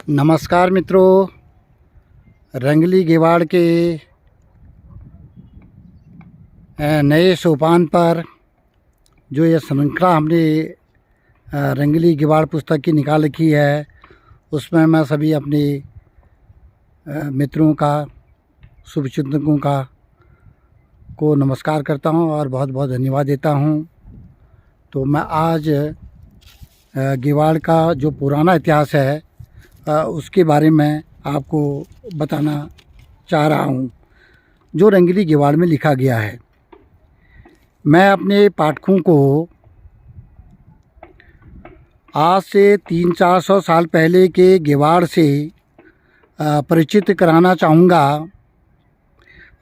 नमस्कार मित्रों, रंगली गेवाड़ के नए सोपान पर जो ये श्रृंखला हमने रंगली गेवाड़ पुस्तक की निकाल रखी है, उसमें मैं सभी अपने मित्रों का, शुभचिंतकों को नमस्कार करता हूं और बहुत बहुत धन्यवाद देता हूं। तो मैं आज गेवाड़ का जो पुराना इतिहास है उसके बारे में आपको बताना चाह रहा हूँ, जो रंगली गेवाड़ में लिखा गया है। मैं अपने पाठकों को आज से 300-400 साल पहले के गेवाड़ से परिचित कराना चाहूँगा।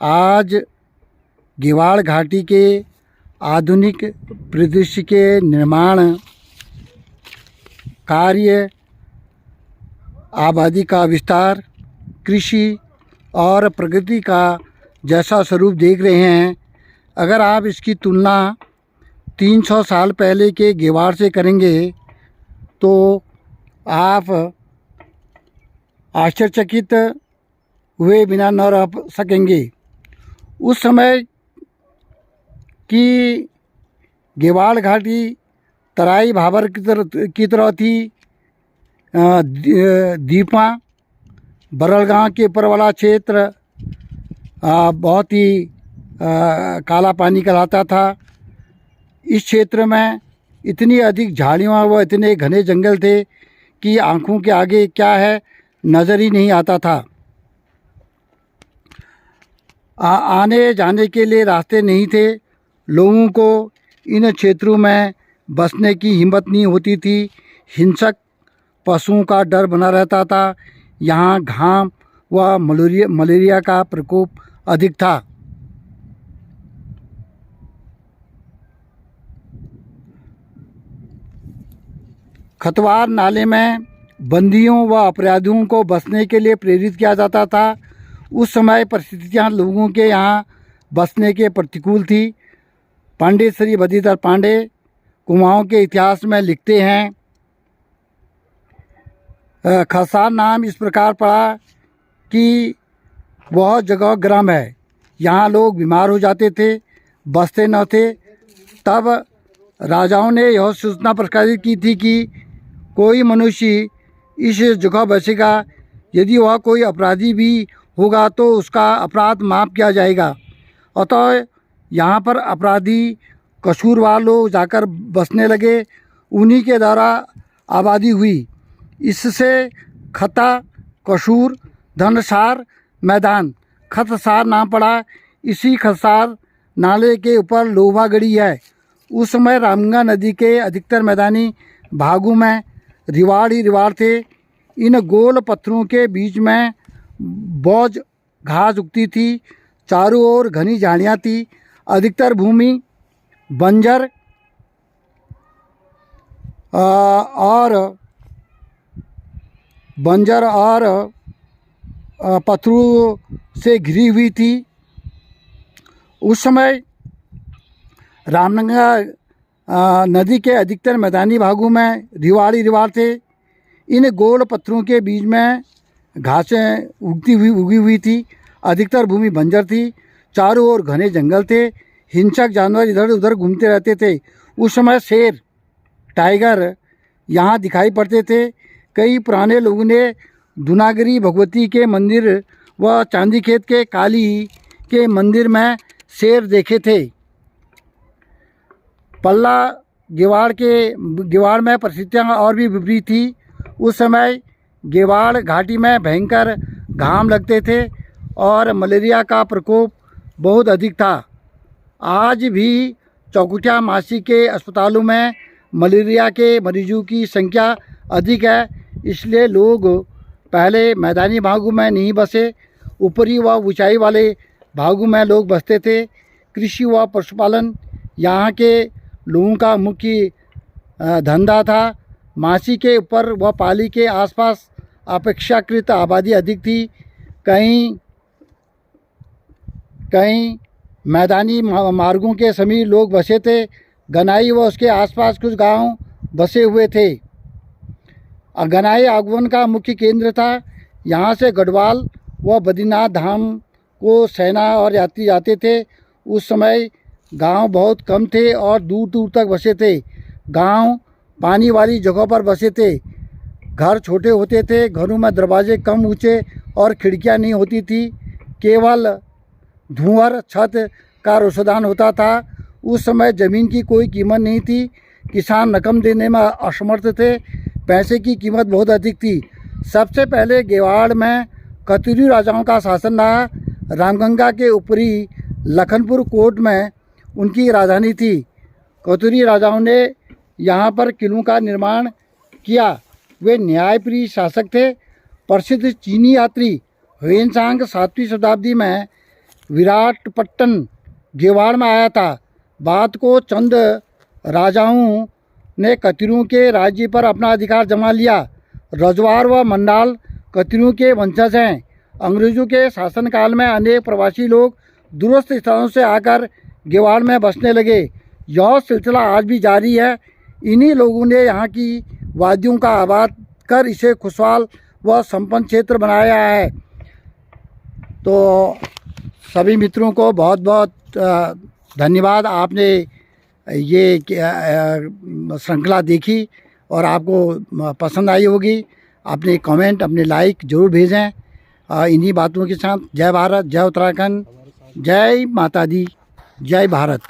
आज गेवाड़ घाटी के आधुनिक परिदृश्य के निर्माण कार्य, आबादी का विस्तार, कृषि और प्रगति का जैसा स्वरूप देख रहे हैं, अगर आप इसकी तुलना 300 साल पहले के गेवाड़ से करेंगे तो आप आश्चर्यचकित हुए बिना न रह सकेंगे। उस समय की गेवाड़ घाटी तराई भाबर की तरह थी। दीपा बरलगांव के ऊपर वाला क्षेत्र बहुत ही काला पानी कहलाता था। इस क्षेत्र में इतनी अधिक झाड़ियाँ व इतने घने जंगल थे कि आँखों के आगे क्या है नज़र ही नहीं आता था। आने जाने के लिए रास्ते नहीं थे। लोगों को इन क्षेत्रों में बसने की हिम्मत नहीं होती थी। हिंसक पशुओं का डर बना रहता था। यहाँ घाम व मलेरिया का प्रकोप अधिक था। खतवार नाले में बंदियों व अपराधियों को बसने के लिए प्रेरित किया जाता था। उस समय परिस्थितियाँ लोगों के यहाँ बसने के प्रतिकूल थी। पंडित श्री बद्रीधर पांडे कुमाऊँ के इतिहास में लिखते हैं, खरसार नाम इस प्रकार पड़ा कि वह जगह गर्म है, यहाँ लोग बीमार हो जाते थे, बसते न थे। तब राजाओं ने यह सूचना प्रकाशित की थी कि कोई मनुष्य इस जगह बसेगा, यदि वह कोई अपराधी भी होगा तो उसका अपराध माफ़ किया जाएगा। अतः यहाँ पर अपराधी कसूरवार लोग जाकर बसने लगे। उन्हीं के द्वारा आबादी हुई। इससे खता, कसूर, धनसार मैदान खतसार नाम पड़ा। इसी खतसार नाले के ऊपर लोहा गढ़ी है। उस समय रामगंगा नदी के अधिकतर मैदानी भागों में रिवाड़ ही रिवाड़ थे। इन गोल पत्थरों के बीच में बौज घास उगती थी। चारों ओर घनी झाड़ियाँ थी। अधिकतर भूमि बंजर और पत्थरों से घिरी हुई थी। उस समय रामगंगा नदी के अधिकतर मैदानी भागों में रिवाड़ ही रिवाड़ थे। इन गोल पत्थरों के बीच में घासें उगी हुई थी। अधिकतर भूमि बंजर थी। चारों ओर घने जंगल थे। हिंसक जानवर इधर उधर घूमते रहते थे। उस समय शेर, टाइगर यहाँ दिखाई पड़ते थे। कई पुराने लोगों ने दुनागरी भगवती के मंदिर व चांदी खेत के काली के मंदिर में शेर देखे थे। पल्ला गेवाड़ में परिस्थितियाँ और भी विपरीत थी। उस समय गेवाड़ घाटी में भयंकर घाम लगते थे और मलेरिया का प्रकोप बहुत अधिक था। आज भी चौकुटिया मासी के अस्पतालों में मलेरिया के मरीजों की संख्या अधिक है। इसलिए लोग पहले मैदानी भागों में नहीं बसे, ऊपरी व ऊंचाई वाले भागों में लोग बसते थे। कृषि व पशुपालन यहाँ के लोगों का मुख्य धंधा था। मासी के ऊपर व पाली के आसपास अपेक्षाकृत आबादी अधिक थी। कहीं मैदानी मार्गों के समीप लोग बसे थे। गनाई व उसके आसपास कुछ गांव बसे हुए थे। गनाई आगमन का मुख्य केंद्र था। यहाँ से गढ़वाल व बद्रीनाथ धाम को सेना और यात्री जाते थे। उस समय गांव बहुत कम थे और दूर दूर तक बसे थे। गांव पानी वाली जगहों पर बसे थे। घर छोटे होते थे, घरों में दरवाजे कम ऊंचे और खिड़कियां नहीं होती थी। केवल धुआं छत का रोशनदान होता था। उस समय ज़मीन की कोई कीमत नहीं थी। किसान रकम देने में असमर्थ थे। पैसे की कीमत बहुत अधिक थी। सबसे पहले गेवाड़ में कतुरी राजाओं का शासन रहा। रामगंगा के ऊपरी लखनपुर कोट में उनकी राजधानी थी। कतुरी राजाओं ने यहाँ पर किलों का निर्माण किया। वे न्यायप्रिय शासक थे। प्रसिद्ध चीनी यात्री ह्वेनसांग 7वीं शताब्दी में विराटपट्टन गेवाड़ में आया था। बाद को चंद राजाओं ने कतुरियों के राज्य पर अपना अधिकार जमा लिया। रजवार व मंडाल कतुरियों के वंशज हैं। अंग्रेजों के शासनकाल में अनेक प्रवासी लोग दूरस्थ स्थानों से आकर गेवाड़ में बसने लगे। यह सिलसिला आज भी जारी है। इन्हीं लोगों ने यहाँ की वादियों का आबाद कर इसे खुशहाल व संपन्न क्षेत्र बनाया है। तो सभी मित्रों को बहुत बहुत धन्यवाद। आपने ये श्रृंखला देखी और आपको पसंद आई होगी। अपने कमेंट, अपने लाइक ज़रूर भेजें। इन्हीं बातों के साथ जय भारत, जय उत्तराखंड, जय माता दी, जय भारत।